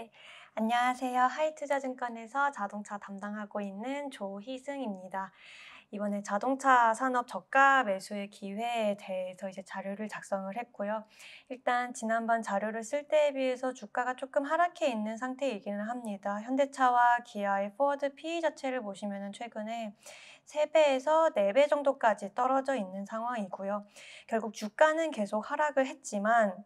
네, 안녕하세요. 하이투자증권에서 자동차 담당하고 있는 조희승입니다. 이번에 자동차 산업 저가 매수의 기회에 대해서 이제 자료를 작성을 했고요. 일단 지난번 자료를 쓸 때에 비해서 주가가 조금 하락해 있는 상태이기는 합니다. 현대차와 기아의 포워드 PE 자체를 보시면 최근에 3배에서 4배 정도까지 떨어져 있는 상황이고요. 결국 주가는 계속 하락을 했지만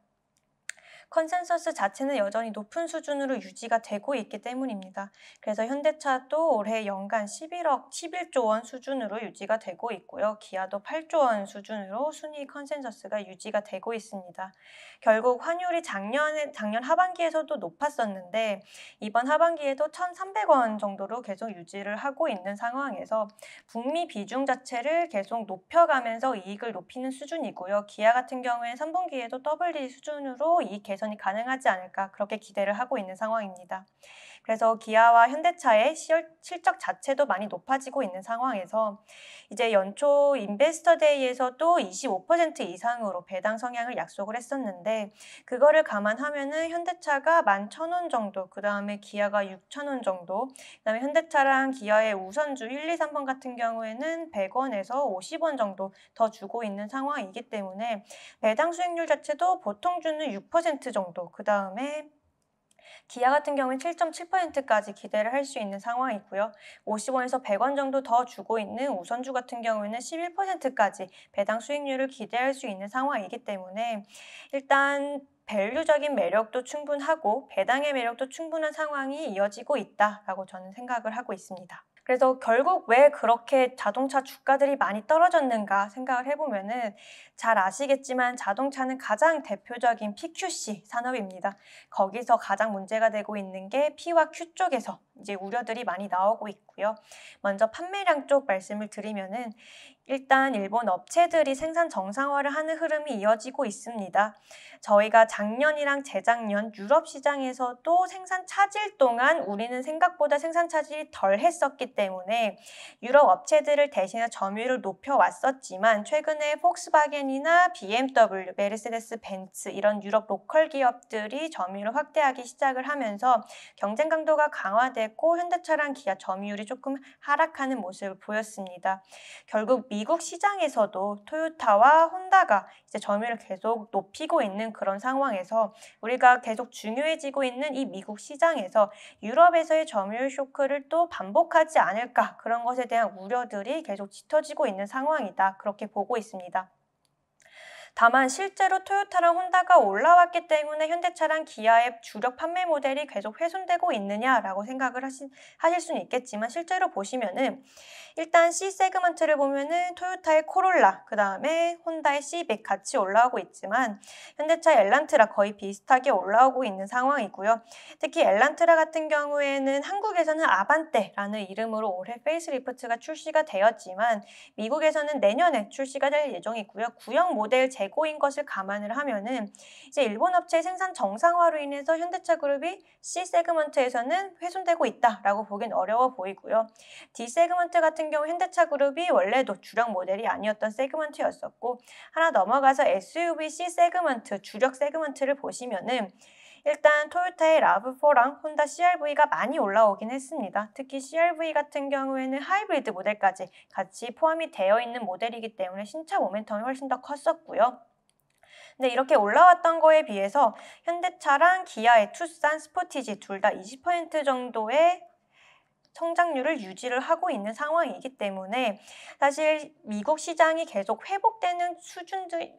컨센서스 자체는 여전히 높은 수준으로 유지가 되고 있기 때문입니다. 그래서 현대차도 올해 연간 11조 원 수준으로 유지가 되고 있고요. 기아도 8조 원 수준으로 순이익 컨센서스가 유지가 되고 있습니다. 결국 환율이 작년 하반기에서도 높았었는데 이번 하반기에도 1,300원 정도로 계속 유지를 하고 있는 상황에서 북미 비중 자체를 계속 높여가면서 이익을 높이는 수준이고요. 기아 같은 경우에 3분기에도 더블 수준으로 이익 개선이 가능하지 않을까 그렇게 기대를 하고 있는 상황입니다. 그래서 기아와 현대차의 실적 자체도 많이 높아지고 있는 상황에서 이제 연초 인베스터데이에서도 25% 이상으로 배당 성향을 약속을 했었는데 그거를 감안하면은 현대차가 11,000원 정도, 그 다음에 기아가 6,000원 정도, 그 다음에 현대차랑 기아의 우선주 1, 2, 3번 같은 경우에는 100원에서 50원 정도 더 주고 있는 상황이기 때문에 배당 수익률 자체도 보통주는 6% 정도, 그 다음에 기아 같은 경우는 7.7%까지 기대를 할 수 있는 상황이고요. 50원에서 100원 정도 더 주고 있는 우선주 같은 경우에는 11%까지 배당 수익률을 기대할 수 있는 상황이기 때문에 일단 밸류적인 매력도 충분하고 배당의 매력도 충분한 상황이 이어지고 있다라고 저는 생각을 하고 있습니다. 그래서 결국 왜 그렇게 자동차 주가들이 많이 떨어졌는가 생각을 해보면은 잘 아시겠지만 자동차는 가장 대표적인 PQC 산업입니다. 거기서 가장 문제가 되고 있는 게 P와 Q 쪽에서 이제 우려들이 많이 나오고 있고요. 먼저 판매량 쪽 말씀을 드리면은 일단 일본 업체들이 생산 정상화를 하는 흐름이 이어지고 있습니다. 저희가 작년이랑 재작년 유럽 시장에서도 생산 차질 동안 우리는 생각보다 생산 차질이 덜 했었기 때문에 유럽 업체들을 대신해 점유율을 높여왔었지만 최근에 폭스바겐이나 BMW, 메르세데스 벤츠 이런 유럽 로컬 기업들이 점유율을 확대하기 시작을 하면서 경쟁 강도가 강화됐고 현대차랑 기아 점유율이 조금 하락하는 모습을 보였습니다. 결국 미국 시장에서도 토요타와 혼다가 이제 점유율을 계속 높이고 있는 그런 상황에서 우리가 계속 중요해지고 있는 이 미국 시장에서 유럽에서의 점유율 쇼크를 또 반복하지 않을까 그런 것에 대한 우려들이 계속 짙어지고 있는 상황이다 그렇게 보고 있습니다. 다만 실제로 토요타랑 혼다가 올라왔기 때문에 현대차랑 기아의 주력 판매 모델이 계속 훼손되고 있느냐라고 생각을 하실 수는 있겠지만 실제로 보시면은 일단 C 세그먼트를 보면은 토요타의 코롤라, 그 다음에 혼다의 시빅 같이 올라오고 있지만 현대차 엘란트라 거의 비슷하게 올라오고 있는 상황이고요. 특히 엘란트라 같은 경우에는 한국에서는 아반떼라는 이름으로 올해 페이스리프트가 출시가 되었지만 미국에서는 내년에 출시가 될 예정이고요. 구형 모델 재고인 것을 감안을 하면은 이제 일본 업체의 생산 정상화로 인해서 현대차 그룹이 C 세그먼트에서는 훼손되고 있다라고 보긴 어려워 보이고요. D 세그먼트 같은 경우 현대차 그룹이 원래도 주력 모델이 아니었던 세그먼트였었고 하나 넘어가서 SUV C 세그먼트, 주력 세그먼트를 보시면은 일단 토요타의 라브4랑 혼다 CR-V가 많이 올라오긴 했습니다. 특히 CR-V 같은 경우에는 하이브리드 모델까지 같이 포함이 되어 있는 모델이기 때문에 신차 모멘텀이 훨씬 더 컸었고요. 근데 이렇게 올라왔던 거에 비해서 현대차랑 기아의 투싼, 스포티지 둘 다 20% 정도의 성장률을 유지를 하고 있는 상황이기 때문에 사실 미국 시장이 계속 회복되는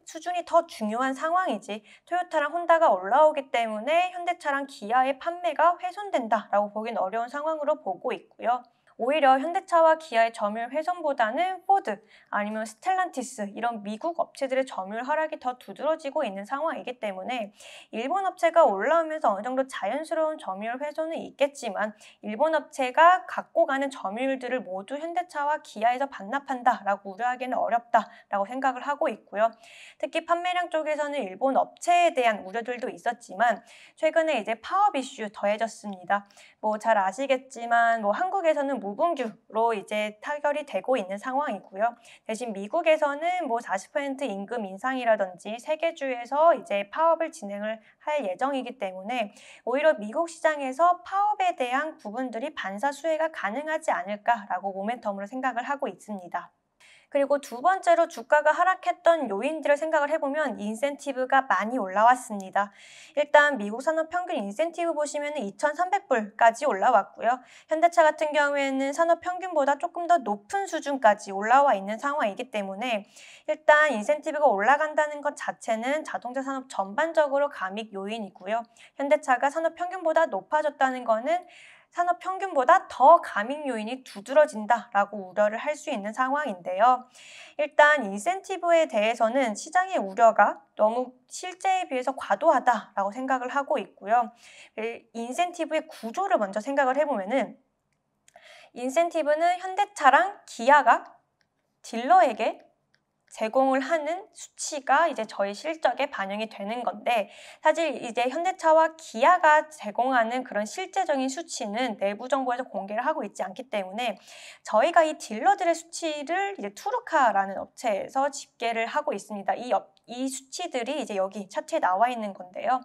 수준이 더 중요한 상황이지 토요타랑 혼다가 올라오기 때문에 현대차랑 기아의 판매가 훼손된다라고 보긴 어려운 상황으로 보고 있고요. 오히려 현대차와 기아의 점유율 훼손보다는 포드 아니면 스텔란티스 이런 미국 업체들의 점유율 하락이 더 두드러지고 있는 상황이기 때문에 일본 업체가 올라오면서 어느 정도 자연스러운 점유율 훼손은 있겠지만 일본 업체가 갖고 가는 점유율들을 모두 현대차와 기아에서 반납한다라고 우려하기는 어렵다라고 생각을 하고 있고요. 특히 판매량 쪽에서는 일본 업체에 대한 우려들도 있었지만 최근에 이제 파업 이슈 더해졌습니다. 뭐 잘 아시겠지만 한국에서는 무분규로 이제 타결이 되고 있는 상황이고요. 대신 미국에서는 뭐 40% 임금 인상이라든지 세계주에서 이제 파업을 진행을 할 예정이기 때문에 오히려 미국 시장에서 파업에 대한 부분들이 반사 수혜가 가능하지 않을까라고 모멘텀으로 생각을 하고 있습니다. 그리고 두 번째로 주가가 하락했던 요인들을 생각을 해보면 인센티브가 많이 올라왔습니다. 일단 미국 산업 평균 인센티브 보시면 2,300불까지 올라왔고요. 현대차 같은 경우에는 산업 평균보다 조금 더 높은 수준까지 올라와 있는 상황이기 때문에 일단 인센티브가 올라간다는 것 자체는 자동차 산업 전반적으로 감익 요인이고요. 현대차가 산업 평균보다 높아졌다는 것은 산업 평균보다 더 감익 요인이 두드러진다라고 우려를 할 수 있는 상황인데요. 일단 인센티브에 대해서는 시장의 우려가 너무 실제에 비해서 과도하다라고 생각을 하고 있고요. 인센티브의 구조를 먼저 생각을 해보면은 인센티브는 현대차랑 기아가 딜러에게 제공을 하는 수치가 이제 저희 실적에 반영이 되는 건데 사실 이제 현대차와 기아가 제공하는 그런 실제적인 수치는 내부 정보에서 공개를 하고 있지 않기 때문에 저희가 이 딜러들의 수치를 이제 투르카라는 업체에서 집계를 하고 있습니다. 이 수치들이 이제 여기 차트에 나와 있는 건데요.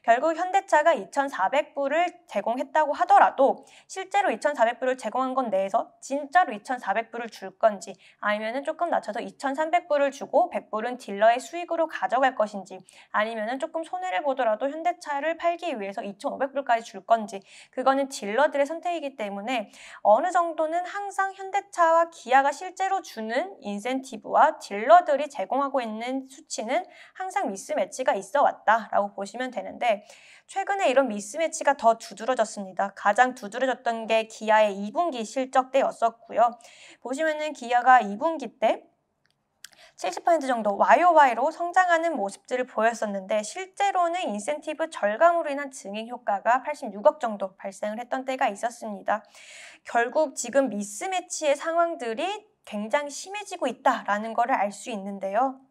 결국 현대차가 2,400불을 제공했다고 하더라도 실제로 2,400불을 제공한 건 내에서 진짜로 2,400불을 줄 건지 아니면은 조금 낮춰서 2,300불을 주고 100불은 딜러의 수익으로 가져갈 것인지 아니면은 조금 손해를 보더라도 현대차를 팔기 위해서 2,500불까지 줄 건지 그거는 딜러들의 선택이기 때문에 어느 정도는 항상 현대차와 기아가 실제로 주는 인센티브와 딜러들이 제공하고 있는 수치는 항상 미스매치가 있어 왔다라고 보시면 되는데 최근에 이런 미스매치가 더 두드러졌습니다. 가장 두드러졌던 게 기아의 2분기 실적 때였었고요. 보시면은 기아가 2분기 때 70% 정도 YOY로 성장하는 모습들을 보였었는데 실제로는 인센티브 절감으로 인한 증액 효과가 86억 정도 발생을 했던 때가 있었습니다. 결국 지금 미스매치의 상황들이 굉장히 심해지고 있다라는 것을 알 수 있는데요.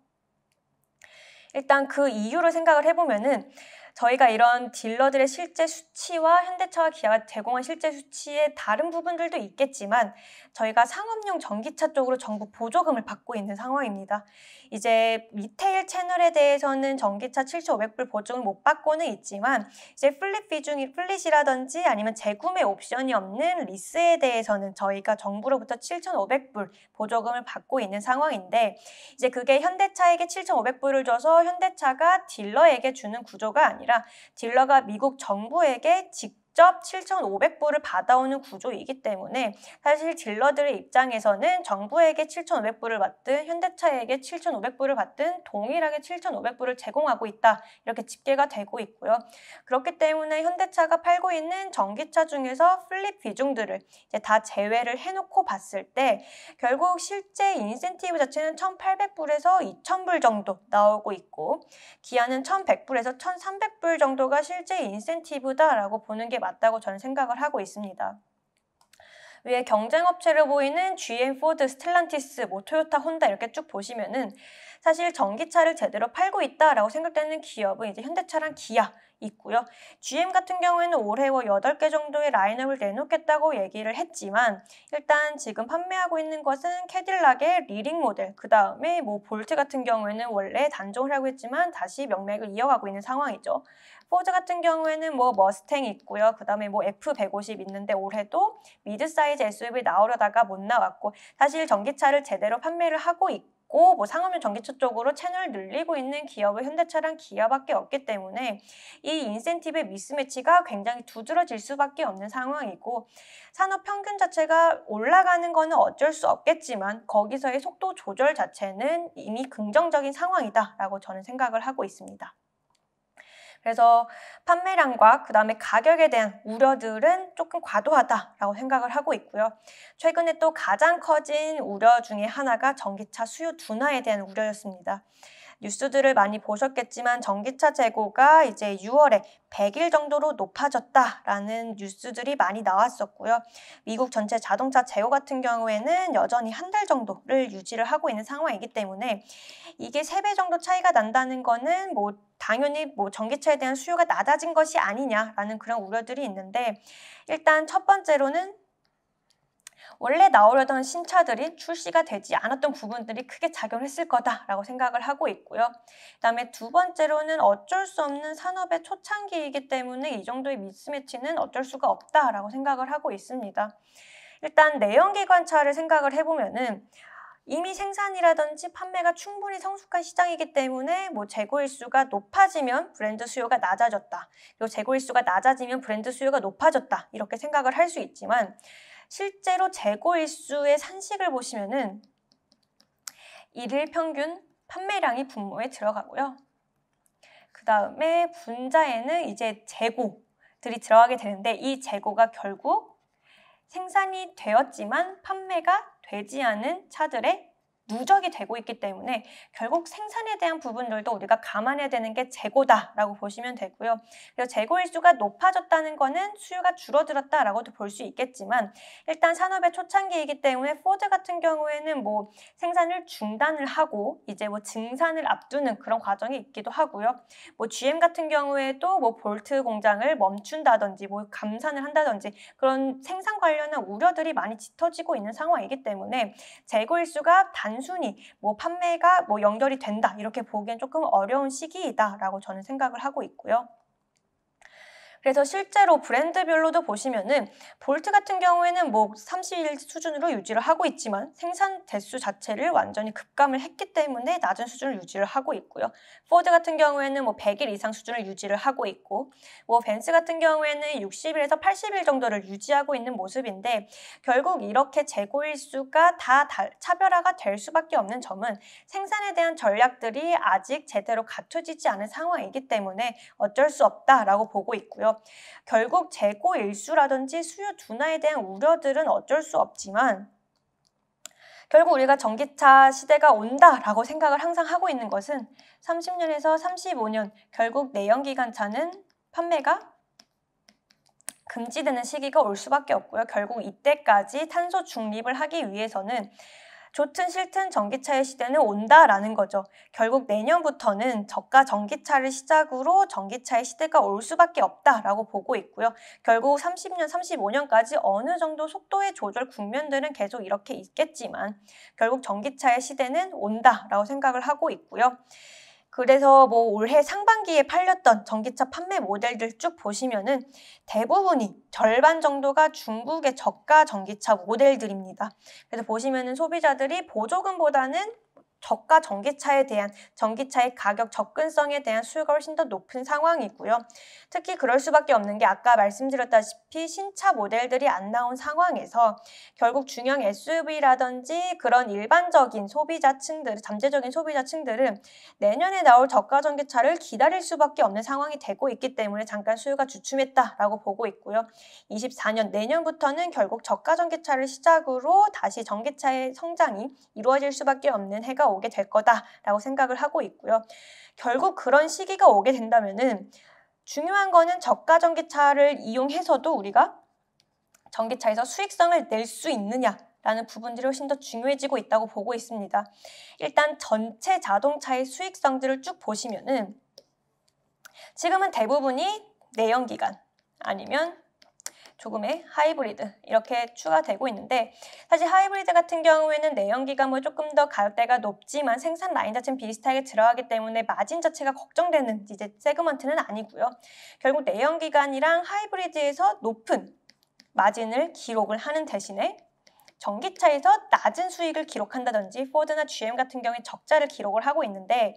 일단 그 이유를 생각을 해보면은 저희가 이런 딜러들의 실제 수치와 현대차와 기아가 제공한 실제 수치의 다른 부분들도 있겠지만 저희가 상업용 전기차 쪽으로 정부 보조금을 받고 있는 상황입니다. 이제 리테일 채널에 대해서는 전기차 7,500불 보조금을 못 받고는 있지만 이제 플릿이라든지 아니면 재구매 옵션이 없는 리스에 대해서는 저희가 정부로부터 7,500불 보조금을 받고 있는 상황인데 이제 그게 현대차에게 7,500불을 줘서 현대차가 딜러에게 주는 구조가 아니라 딜러가 미국 정부에게 직접 7,500불을 받아오는 구조이기 때문에 사실 딜러들의 입장에서는 정부에게 7,500불을 받든 현대차에게 7,500불을 받든 동일하게 7,500불을 제공하고 있다. 이렇게 집계가 되고 있고요. 그렇기 때문에 현대차가 팔고 있는 전기차 중에서 플립 비중들을 이제 다 제외를 해놓고 봤을 때 결국 실제 인센티브 자체는 1,800불에서 2,000불 정도 나오고 있고 기아는 1,100불에서 1,300불 정도가 실제 인센티브다라고 보는 게 맞다고 저는 생각을 하고 있습니다. 위에 경쟁업체로 보이는 GM, 포드, 스텔란티스, 토요타, 혼다 이렇게 쭉 보시면은 사실 전기차를 제대로 팔고 있다라고 생각되는 기업은 이제 현대차랑 기아 있고요. GM 같은 경우에는 올해 8개 정도의 라인업을 내놓겠다고 얘기를 했지만 일단 지금 판매하고 있는 것은 캐딜락의 리링 모델, 그 다음에 볼트 같은 경우에는 원래 단종을 하고 있지만 다시 명맥을 이어가고 있는 상황이죠. 포드 같은 경우에는 머스탱 있고요. 그 다음에 F150 있는데 올해도 미드 사이즈 SUV 나오려다가 못 나왔고 사실 전기차를 제대로 판매를 하고 있고 상업용 전기차 쪽으로 채널을 늘리고 있는 기업은 현대차랑 기아밖에 없기 때문에 이 인센티브의 미스매치가 굉장히 두드러질 수밖에 없는 상황이고 산업 평균 자체가 올라가는 거는 어쩔 수 없겠지만 거기서의 속도 조절 자체는 이미 긍정적인 상황이다라고 저는 생각을 하고 있습니다. 그래서 판매량과 그 다음에 가격에 대한 우려들은 조금 과도하다라고 생각을 하고 있고요. 최근에 또 가장 커진 우려 중에 하나가 전기차 수요 둔화에 대한 우려였습니다. 뉴스들을 많이 보셨겠지만 전기차 재고가 이제 6월에 100일 정도로 높아졌다라는 뉴스들이 많이 나왔었고요. 미국 전체 자동차 재고 같은 경우에는 여전히 한 달 정도를 유지를 하고 있는 상황이기 때문에 이게 3배 정도 차이가 난다는 거는 당연히 전기차에 대한 수요가 낮아진 것이 아니냐라는 그런 우려들이 있는데 일단 첫 번째로는 원래 나오려던 신차들이 출시가 되지 않았던 부분들이 크게 작용했을 거다라고 생각을 하고 있고요. 그다음에 두 번째로는 어쩔 수 없는 산업의 초창기이기 때문에 이 정도의 미스매치는 어쩔 수가 없다라고 생각을 하고 있습니다. 일단 내연기관차를 생각을 해보면은 이미 생산이라든지 판매가 충분히 성숙한 시장이기 때문에 뭐 재고일수가 높아지면 브랜드 수요가 낮아졌다. 그리고 재고일수가 낮아지면 브랜드 수요가 높아졌다. 이렇게 생각을 할 수 있지만 실제로 재고일수의 산식을 보시면은 일일 평균 판매량이 분모에 들어가고요. 그 다음에 분자에는 이제 재고들이 들어가게 되는데 이 재고가 결국 생산이 되었지만 판매가 되지 않은 차들의 누적이 되고 있기 때문에 결국 생산에 대한 부분들도 우리가 감안해야 되는 게 재고다라고 보시면 되고요. 그래서 재고일수가 높아졌다는 거는 수요가 줄어들었다라고도 볼 수 있겠지만 일단 산업의 초창기이기 때문에 포드 같은 경우에는 뭐 생산을 중단을 하고 이제 뭐 증산을 앞두는 그런 과정이 있기도 하고요. 뭐 GM 같은 경우에도 뭐 볼트 공장을 멈춘다든지 뭐 감산을 한다든지 그런 생산 관련한 우려들이 많이 짙어지고 있는 상황이기 때문에 재고일수가 단순히 뭐 판매가 뭐 연결이 된다 이렇게 보기엔 조금 어려운 시기이다라고 저는 생각을 하고 있고요. 그래서 실제로 브랜드별로도 보시면은 볼트 같은 경우에는 뭐 30일 수준으로 유지를 하고 있지만 생산 대수 자체를 완전히 급감을 했기 때문에 낮은 수준을 유지를 하고 있고요. 포드 같은 경우에는 뭐 100일 이상 수준을 유지를 하고 있고 뭐 벤츠 같은 경우에는 60일에서 80일 정도를 유지하고 있는 모습인데 결국 이렇게 재고일수가 다 차별화가 될 수밖에 없는 점은 생산에 대한 전략들이 아직 제대로 갖춰지지 않은 상황이기 때문에 어쩔 수 없다라고 보고 있고요. 결국 재고 일수라든지 수요 둔화에 대한 우려들은 어쩔 수 없지만 결국 우리가 전기차 시대가 온다라고 생각을 항상 하고 있는 것은 30년에서 35년 결국 내연기관차는 판매가 금지되는 시기가 올 수밖에 없고요. 결국 이때까지 탄소 중립을 하기 위해서는 좋든 싫든 전기차의 시대는 온다라는 거죠. 결국 내년부터는 저가 전기차를 시작으로 전기차의 시대가 올 수밖에 없다라고 보고 있고요. 결국 30년, 35년까지 어느 정도 속도의 조절 국면들은 계속 이렇게 있겠지만 결국 전기차의 시대는 온다라고 생각을 하고 있고요. 그래서 뭐 올해 상반기에 팔렸던 전기차 판매 모델들 쭉 보시면은 대부분이 절반 정도가 중국의 저가 전기차 모델들입니다. 그래서 보시면은 소비자들이 보조금보다는 저가 전기차에 대한 전기차의 가격 접근성에 대한 수요가 훨씬 더 높은 상황이고요. 특히 그럴 수밖에 없는 게 아까 말씀드렸다시피 신차 모델들이 안 나온 상황에서 결국 중형 SUV라든지 그런 일반적인 소비자층들, 잠재적인 소비자층들은 내년에 나올 저가 전기차를 기다릴 수밖에 없는 상황이 되고 있기 때문에 잠깐 수요가 주춤했다라고 보고 있고요. 24년 내년부터는 결국 저가 전기차를 시작으로 다시 전기차의 성장이 이루어질 수밖에 없는 해가 오게 될 거다라고 생각을 하고 있고요. 결국 그런 시기가 오게 된다면은 중요한 거는 저가 전기차를 이용해서도 우리가 전기차에서 수익성을 낼 수 있느냐라는 부분들이 훨씬 더 중요해지고 있다고 보고 있습니다. 일단 전체 자동차의 수익성들을 쭉 보시면은 지금은 대부분이 내연기관 아니면 조금의 하이브리드 이렇게 추가되고 있는데 사실 하이브리드 같은 경우에는 내연기관은 조금 더 가격대가 높지만 생산 라인 자체는 비슷하게 들어가기 때문에 마진 자체가 걱정되는 이제 세그먼트는 아니고요. 결국 내연기관이랑 하이브리드에서 높은 마진을 기록을 하는 대신에 전기차에서 낮은 수익을 기록한다든지 포드나 GM 같은 경우에 적자를 기록을 하고 있는데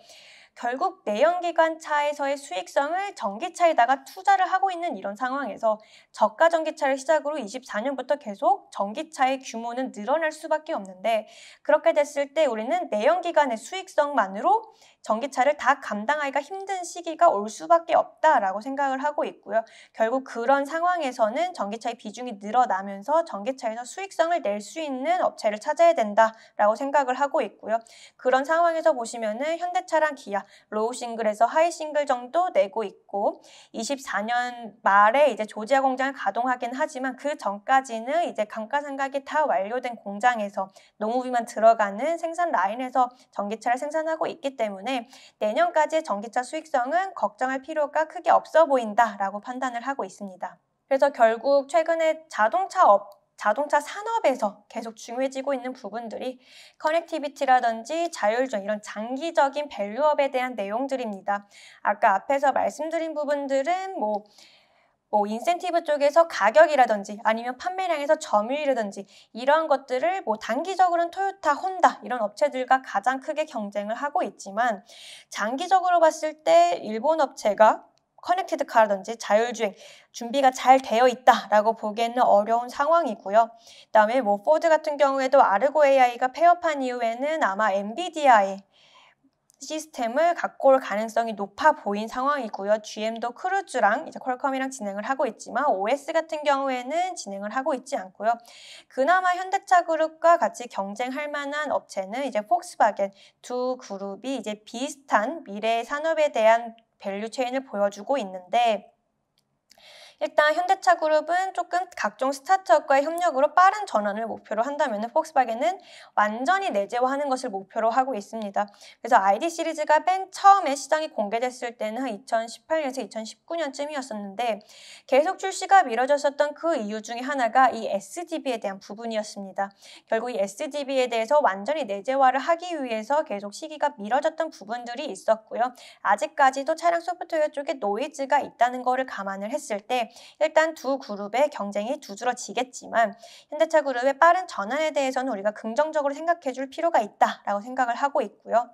결국 내연기관차에서의 수익성을 전기차에다가 투자를 하고 있는 이런 상황에서 저가 전기차를 시작으로 24년부터 계속 전기차의 규모는 늘어날 수밖에 없는데 그렇게 됐을 때 우리는 내연기관의 수익성만으로 전기차를 다 감당하기가 힘든 시기가 올 수밖에 없다라고 생각을 하고 있고요. 결국 그런 상황에서는 전기차의 비중이 늘어나면서 전기차에서 수익성을 낼 수 있는 업체를 찾아야 된다라고 생각을 하고 있고요. 그런 상황에서 보시면은 현대차랑 기아 로우 싱글에서 하이 싱글 정도 내고 있고 24년 말에 이제 조지아 공장을 가동하긴 하지만 그 전까지는 이제 감가상각이 다 완료된 공장에서 농우비만 들어가는 생산 라인에서 전기차를 생산하고 있기 때문에 내년까지의 전기차 수익성은 걱정할 필요가 크게 없어 보인다라고 판단을 하고 있습니다. 그래서 결국 최근에 자동차 자동차 산업에서 계속 중요해지고 있는 부분들이 커넥티비티라든지 자율주행 이런 장기적인 밸류업에 대한 내용들입니다. 아까 앞에서 말씀드린 부분들은 인센티브 쪽에서 가격이라든지 아니면 판매량에서 점유율이라든지 이러한 것들을 단기적으로는 토요타, 혼다 이런 업체들과 가장 크게 경쟁을 하고 있지만 장기적으로 봤을 때 일본 업체가 커넥티드 카라든지 자율주행 준비가 잘 되어 있다라고 보기에는 어려운 상황이고요. 그다음에 포드 같은 경우에도 아르고 AI가 폐업한 이후에는 아마 엔비디아의 시스템을 갖고 올 가능성이 높아 보인 상황이고요. GM도 크루즈랑 이제 퀄컴이랑 진행을 하고 있지만 OS 같은 경우에는 진행을 하고 있지 않고요. 그나마 현대차 그룹과 같이 경쟁할 만한 업체는 이제 폭스바겐 두 그룹이 이제 비슷한 미래 산업에 대한 밸류 체인을 보여주고 있는데 일단 현대차 그룹은 조금 각종 스타트업과의 협력으로 빠른 전환을 목표로 한다면 폭스바겐은 완전히 내재화하는 것을 목표로 하고 있습니다. 그래서 ID 시리즈가 맨 처음에 시장이 공개됐을 때는 한 2018년에서 2019년쯤이었었는데 계속 출시가 미뤄졌었던 그 이유 중에 하나가 이 SDB에 대한 부분이었습니다. 결국 이 SDB에 대해서 완전히 내재화를 하기 위해서 계속 시기가 미뤄졌던 부분들이 있었고요. 아직까지도 차량 소프트웨어 쪽에 노이즈가 있다는 것을 감안을 했을 때 일단 두 그룹의 경쟁이 두드러지겠지만 현대차 그룹의 빠른 전환에 대해서는 우리가 긍정적으로 생각해 줄 필요가 있다라고 생각을 하고 있고요.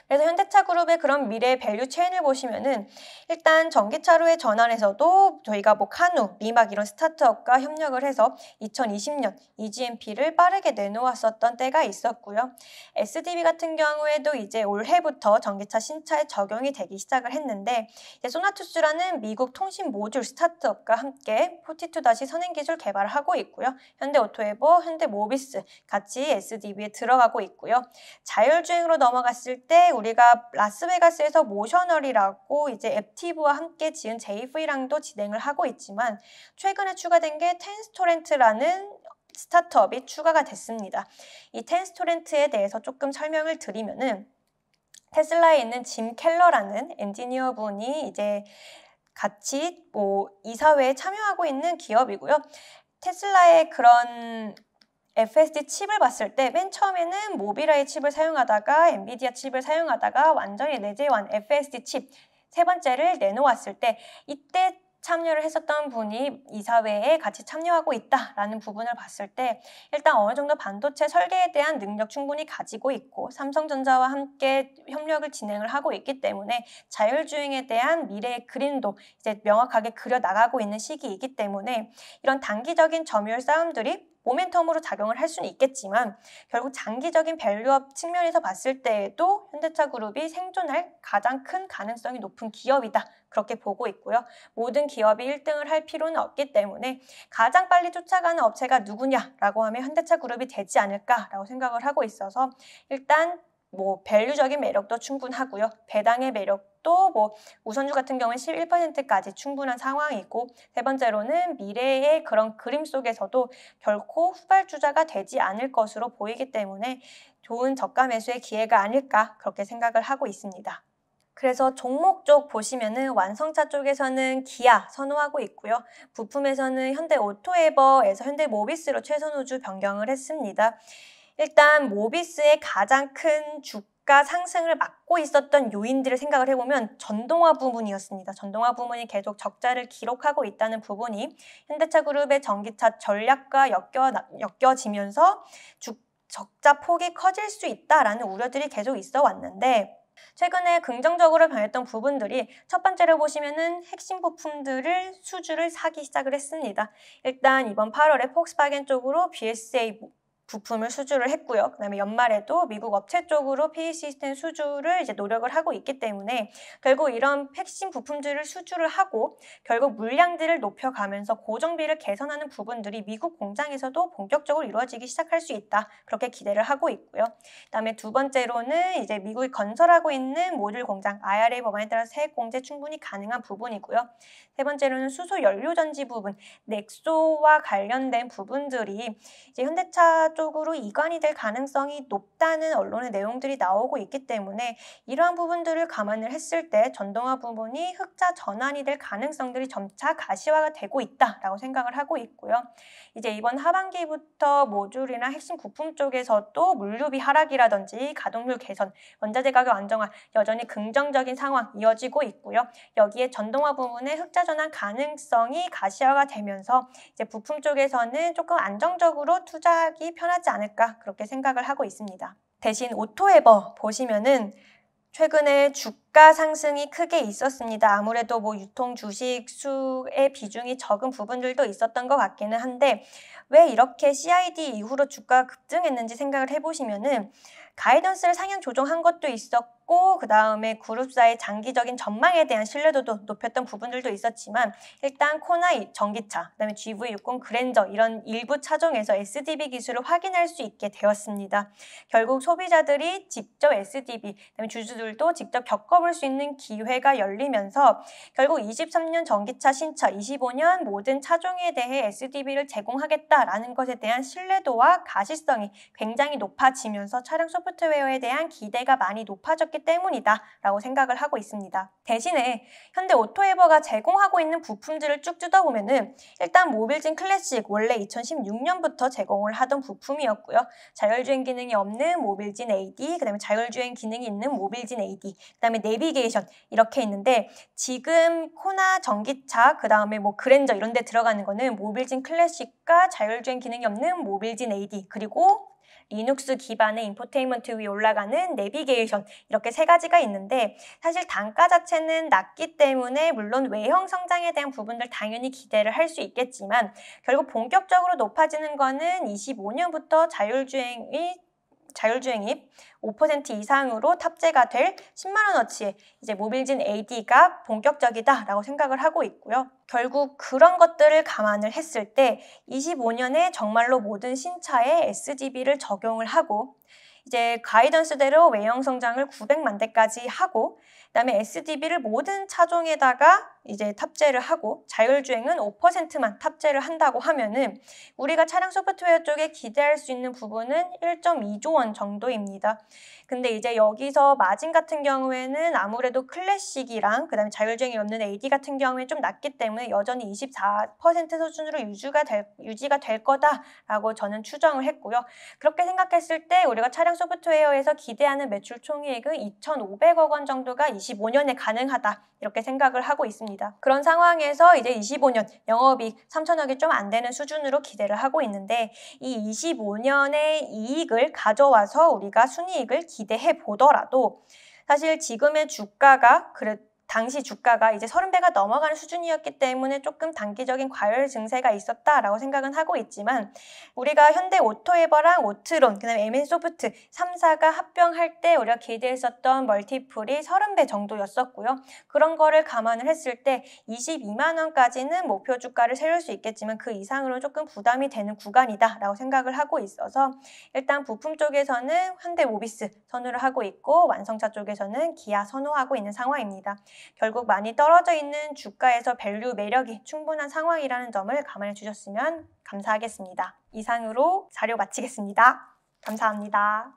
그래서 현대차 그룹의 그런 미래 밸류 체인을 보시면은 일단 전기차로의 전환에서도 저희가 카누, 리막 이런 스타트업과 협력을 해서 2020년 EGMP를 빠르게 내놓았었던 때가 있었고요. SDB 같은 경우에도 이제 올해부터 전기차 신차에 적용이 되기 시작을 했는데 이제 소나투스라는 미국 통신 모듈 스타트업과 함께 42- 선행 기술 개발을 하고 있고요. 현대오토에버, 현대모비스 같이 SDB에 들어가고 있고요. 자율주행으로 넘어갔을 때 우리가 라스베가스에서 모셔널이라고 이제 앱티브와 함께 지은 JV랑도 진행을 하고 있지만 최근에 추가된 게 텐스토렌트라는 스타트업이 추가가 됐습니다. 이 텐스토렌트에 대해서 조금 설명을 드리면은 테슬라에 있는 짐 켈러라는 엔지니어 분이 이제 같이 이사회에 참여하고 있는 기업이고요. 테슬라의 그런 FSD 칩을 봤을 때 맨 처음에는 모비라이 칩을 사용하다가 엔비디아 칩을 사용하다가 완전히 내재화한 FSD 칩 세 번째를 내놓았을 때 이때 참여를 했었던 분이 이사회에 같이 참여하고 있다라는 부분을 봤을 때 일단 어느 정도 반도체 설계에 대한 능력 충분히 가지고 있고 삼성전자와 함께 협력을 진행을 하고 있기 때문에 자율주행에 대한 미래의 그림도 이제 명확하게 그려나가고 있는 시기이기 때문에 이런 단기적인 점유율 싸움들이 모멘텀으로 작용을 할 수는 있겠지만 결국 장기적인 밸류업 측면에서 봤을 때에도 현대차 그룹이 생존할 가장 큰 가능성이 높은 기업이다. 그렇게 보고 있고요. 모든 기업이 1등을 할 필요는 없기 때문에 가장 빨리 쫓아가는 업체가 누구냐라고 하면 현대차 그룹이 되지 않을까라고 생각을 하고 있어서 일단 밸류적인 매력도 충분하고요. 배당의 매력도 우선주 같은 경우는 11%까지 충분한 상황이고 세 번째로는 미래의 그런 그림 속에서도 결코 후발주자가 되지 않을 것으로 보이기 때문에 좋은 저가 매수의 기회가 아닐까 그렇게 생각을 하고 있습니다. 그래서 종목 쪽 보시면은 완성차 쪽에서는 기아 선호하고 있고요. 부품에서는 현대오토에버에서 현대모비스로 최선 우주 변경을 했습니다. 일단 모비스의 가장 큰 주가 상승을 막고 있었던 요인들을 생각을 해보면 전동화 부문이었습니다. 전동화 부문이 계속 적자를 기록하고 있다는 부분이 현대차 그룹의 전기차 전략과 엮여지면서 적자 폭이 커질 수 있다라는 우려들이 계속 있어 왔는데 최근에 긍정적으로 변했던 부분들이 첫 번째로 보시면은 핵심 부품들을 수주를 사기 시작을 했습니다. 일단 이번 8월에 폭스바겐 쪽으로 BSA 부품을 수주를 했고요. 그다음에 연말에도 미국 업체 쪽으로 PE 시스템 수주를 이제 노력을 하고 있기 때문에 결국 이런 핵심 부품들을 수주를 하고 결국 물량들을 높여가면서 고정비를 개선하는 부분들이 미국 공장에서도 본격적으로 이루어지기 시작할 수 있다. 그렇게 기대를 하고 있고요. 그다음에 두 번째로는 이제 미국이 건설하고 있는 모듈 공장 IRA 법안에 따라서 세액 공제 충분히 가능한 부분이고요. 세 번째로는 수소 연료 전지 부분, 넥소와 관련된 부분들이 이제 현대차 쪽으로 이관이 될 가능성이 높다는 언론의 내용들이 나오고 있기 때문에 이러한 부분들을 감안을 했을 때 전동화 부분이 흑자 전환이 될 가능성들이 점차 가시화가 되고 있다라고 생각을 하고 있고요. 이제 이번 하반기부터 모듈이나 핵심 부품 쪽에서도 물류비 하락이라든지 가동률 개선, 원자재 가격 안정화 여전히 긍정적인 상황 이어지고 있고요. 여기에 전동화 부분의 흑자 전환 가능성이 가시화가 되면서 이제 부품 쪽에서는 조금 안정적으로 투자하기 편하지 않을까 그렇게 생각을 하고 있습니다. 대신 오토에버 보시면은 최근에 주가 상승이 크게 있었습니다. 아무래도 유통 주식 수의 비중이 적은 부분들도 있었던 것 같기는 한데 왜 이렇게 CID 이후로 주가가 급등했는지 생각을 해보시면은 가이던스를 상향 조정한 것도 있었고 그 다음에 그룹사의 장기적인 전망에 대한 신뢰도도 높였던 부분들도 있었지만 일단 코나 전기차, 그 다음에 GV60 그랜저 이런 일부 차종에서 SDB 기술을 확인할 수 있게 되었습니다. 결국 소비자들이 직접 SDB, 그 다음에 주주들도 직접 겪어볼 수 있는 기회가 열리면서 결국 23년 전기차 신차, 25년 모든 차종에 대해 SDB를 제공하겠다라는 것에 대한 신뢰도와 가시성이 굉장히 높아지면서 차량 소프트웨어에 대한 기대가 많이 높아졌기 때문이다 라고 생각을 하고 있습니다. 대신에 현대 오토에버가 제공하고 있는 부품들을 쭉 뜯어보면은 일단 모빌진 클래식 원래 2016년부터 제공을 하던 부품이었고요. 자율주행 기능이 없는 모빌진 AD, 그 다음에 자율주행 기능이 있는 모빌진 AD, 그 다음에 내비게이션 이렇게 있는데 지금 코나 전기차, 그 다음에 그랜저 이런 데 들어가는 거는 모빌진 클래식과 자율주행 기능이 없는 모빌진 AD 그리고 리눅스 기반의 인포테인먼트 위에 올라가는 내비게이션 이렇게 세 가지가 있는데 사실 단가 자체는 낮기 때문에 물론 외형 성장에 대한 부분들 당연히 기대를 할 수 있겠지만 결국 본격적으로 높아지는 거는 25년부터 자율주행이 5% 이상으로 탑재가 될 10만 원어치의 이제 모빌진 AD가 본격적이다라고 생각을 하고 있고요. 결국 그런 것들을 감안을 했을 때 25년에 정말로 모든 신차에 SDB를 적용을 하고 이제 가이던스대로 외형 성장을 900만 대까지 하고 그다음에 SDB를 모든 차종에다가 이제 탑재를 하고 자율주행은 5%만 탑재를 한다고 하면은 우리가 차량 소프트웨어 쪽에 기대할 수 있는 부분은 1.2조 원 정도입니다. 근데 이제 여기서 마진 같은 경우에는 아무래도 클래식이랑 그다음에 자율주행이 없는 AD 같은 경우에 좀 낮기 때문에 여전히 24% 수준으로 유지가 될 거다라고 저는 추정을 했고요. 그렇게 생각했을 때 우리가 차량 소프트웨어에서 기대하는 매출 총이익은 2,500억 원 정도가 25년에 가능하다 이렇게 생각을 하고 있습니다. 그런 상황에서 이제 25년 영업이익 3,000억이 좀 안 되는 수준으로 기대를 하고 있는데 이 25년의 이익을 가져와서 우리가 순이익을 기대해 보더라도 사실 지금의 주가가 당시 주가가 이제 30배가 넘어가는 수준이었기 때문에 조금 단기적인 과열 증세가 있었다라고 생각은 하고 있지만 우리가 현대 오토에버랑 오트론, 그다음에 MN소프트 3사가 합병할 때 우리가 기대했었던 멀티플이 30배 정도였었고요. 그런 거를 감안을 했을 때 22만 원까지는 목표 주가를 세울 수 있겠지만 그 이상으로는 조금 부담이 되는 구간이다라고 생각을 하고 있어서 일단 부품 쪽에서는 현대모비스 선호를 하고 있고 완성차 쪽에서는 기아 선호하고 있는 상황입니다. 결국 많이 떨어져 있는 주가에서 밸류 매력이 충분한 상황이라는 점을 감안해 주셨으면 감사하겠습니다. 이상으로 자료 마치겠습니다. 감사합니다.